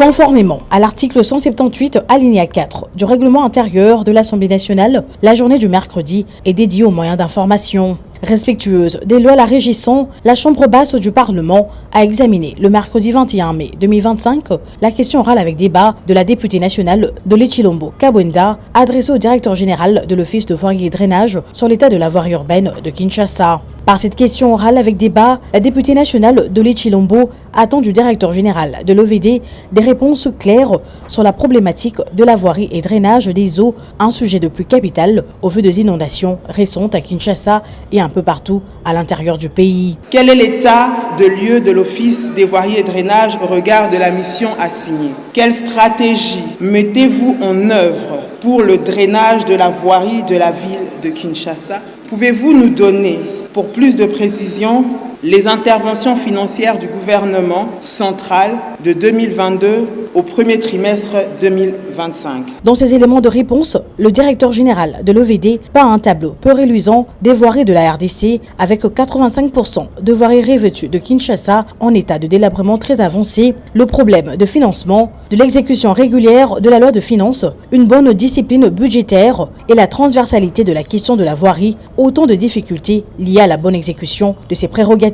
Conformément à l'article 178 alinéa 4 du règlement intérieur de l'Assemblée nationale, la journée du mercredi est dédiée aux moyens d'information. Respectueuse des lois la régissant, la Chambre basse du Parlement a examiné le mercredi 21 mai 2025 la question orale avec débat de la députée nationale de l'Echilombo Kabwenda adressée au directeur général de l'Office de voirie et drainage sur l'état de la voirie urbaine de Kinshasa. Par cette question orale avec débat, la députée nationale de l'Echilombo attend du directeur général de l'OVD des réponses claires sur la problématique de la voirie et drainage des eaux, un sujet de plus capital au vu des inondations récentes à Kinshasa et un peu partout à l'intérieur du pays. Quel est l'état de lieu de l'Office des voiries et drainages au regard de la mission assignée? Quelle stratégie mettez-vous en œuvre pour le drainage de la voirie de la ville de Kinshasa? Pouvez-vous nous donner, pour plus de précision, les interventions financières du gouvernement central de 2022 au premier trimestre 2025. Dans ces éléments de réponse, le directeur général de l'OVD peint un tableau peu réluisant des voiries de la RDC avec 85% de voiries revêtues de Kinshasa en état de délabrement très avancé, le problème de financement, de l'exécution régulière de la loi de finances, une bonne discipline budgétaire et la transversalité de la question de la voirie, autant de difficultés liées à la bonne exécution de ses prérogatives.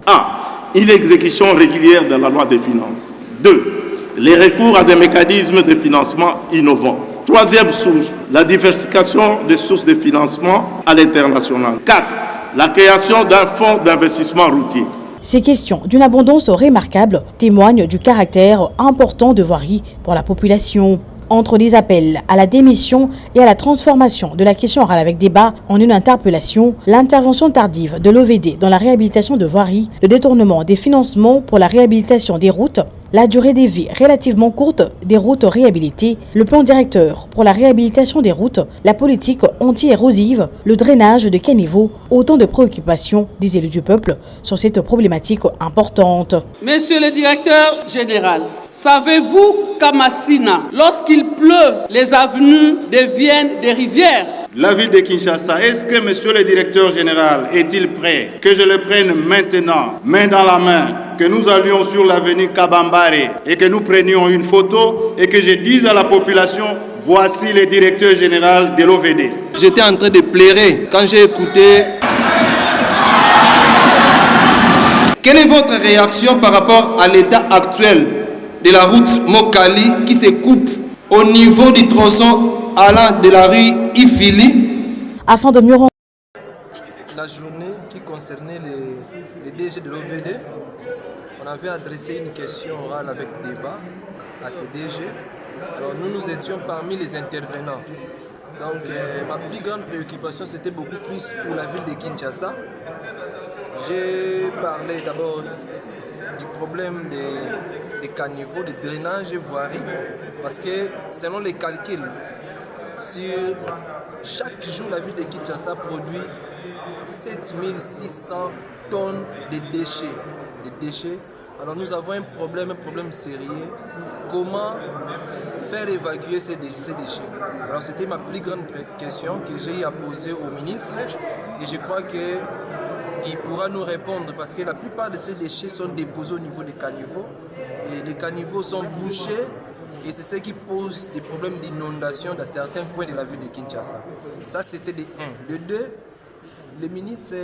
1. Une exécution régulière de la loi des finances. 2. Les recours à des mécanismes de financement innovants. Troisième source, la diversification des sources de financement à l'international. 4. La création d'un fonds d'investissement routier. Ces questions d'une abondance remarquable témoignent du caractère important de voirie pour la population. Entre des appels à la démission et à la transformation de la question orale avec débat en une interpellation, l'intervention tardive de l'OVD dans la réhabilitation de voiries, le détournement des financements pour la réhabilitation des routes, la durée des vies relativement courte des routes réhabilitées, le plan directeur pour la réhabilitation des routes, la politique anti-érosive, le drainage de caniveaux, autant de préoccupations des élus du peuple sur cette problématique importante. Monsieur le directeur général, savez-vous qu'à Massina, lorsqu'il pleut, les avenues deviennent des rivières? La ville de Kinshasa, est-ce que monsieur le directeur général est-il prêt que je le prenne maintenant, main dans la main, que nous allions sur l'avenue Kabambare et que nous prenions une photo et que je dise à la population, voici le directeur général de l'OVD. J'étais en train de pleurer quand j'ai écouté. Quelle est votre réaction par rapport à l'état actuel de la route Mokali qui se coupe au niveau du tronçon allant de la rue Ifili? Afin de mieux rendre la journée qui concernait les DG de l'OVD, on avait adressé une question orale avec débat à ces DG. Alors nous étions parmi les intervenants. Donc ma plus grande préoccupation c'était beaucoup plus pour la ville de Kinshasa. J'ai parlé d'abord du problème des caniveaux, des drainages et voiries, parce que selon les calculs, sur chaque jour la ville de Kinshasa produit 7600 tonnes de déchets. Alors nous avons un problème sérieux. Comment faire évacuer ces déchets? Alors c'était ma plus grande question que j'ai à poser au ministre et je crois qu'il pourra nous répondre parce que la plupart de ces déchets sont déposés au niveau des caniveaux et les caniveaux sont bouchés et c'est ce qui pose des problèmes d'inondation dans certains coins de la ville de Kinshasa. Ça c'était de 1. De 2, le ministre,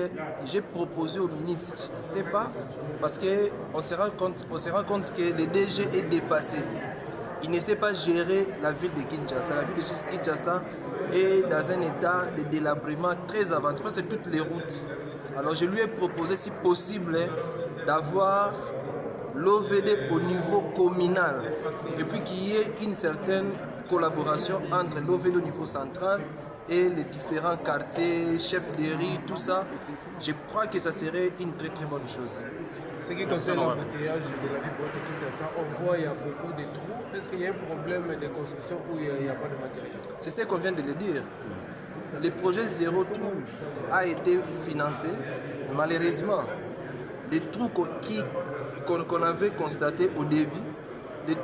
j'ai proposé au ministre, je ne sais pas, parce qu'on se rend compte que le DG est dépassé. Il ne sait pas gérer la ville de Kinshasa. La ville de Kinshasa est dans un état de délabrement très avancé. C'est toutes les routes. Alors je lui ai proposé, si possible, d'avoir l'OVD au niveau communal et puis qu'il y ait une certaine collaboration entre l'OVD au niveau central et les différents quartiers, chefs de riz, tout ça. Je crois que ça serait une très très bonne chose. Ce qui concerne l'embouteillage de la ville de Kinshasa, on voit qu'il y a beaucoup de trous. Est-ce qu'il y a un problème de construction où il n'y a pas de matériel? C'est ce qu'on vient de le dire. Le projet Zéro Trou a été financé. Malheureusement, les trous qu'on avait constatés au début,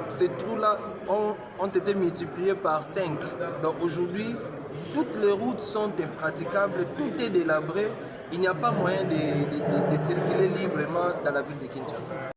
ces trous-là ont été multipliés par 5. Donc aujourd'hui, toutes les routes sont impraticables, tout est délabré. Il n'y a pas moyen de circuler librement dans la ville de Kinshasa.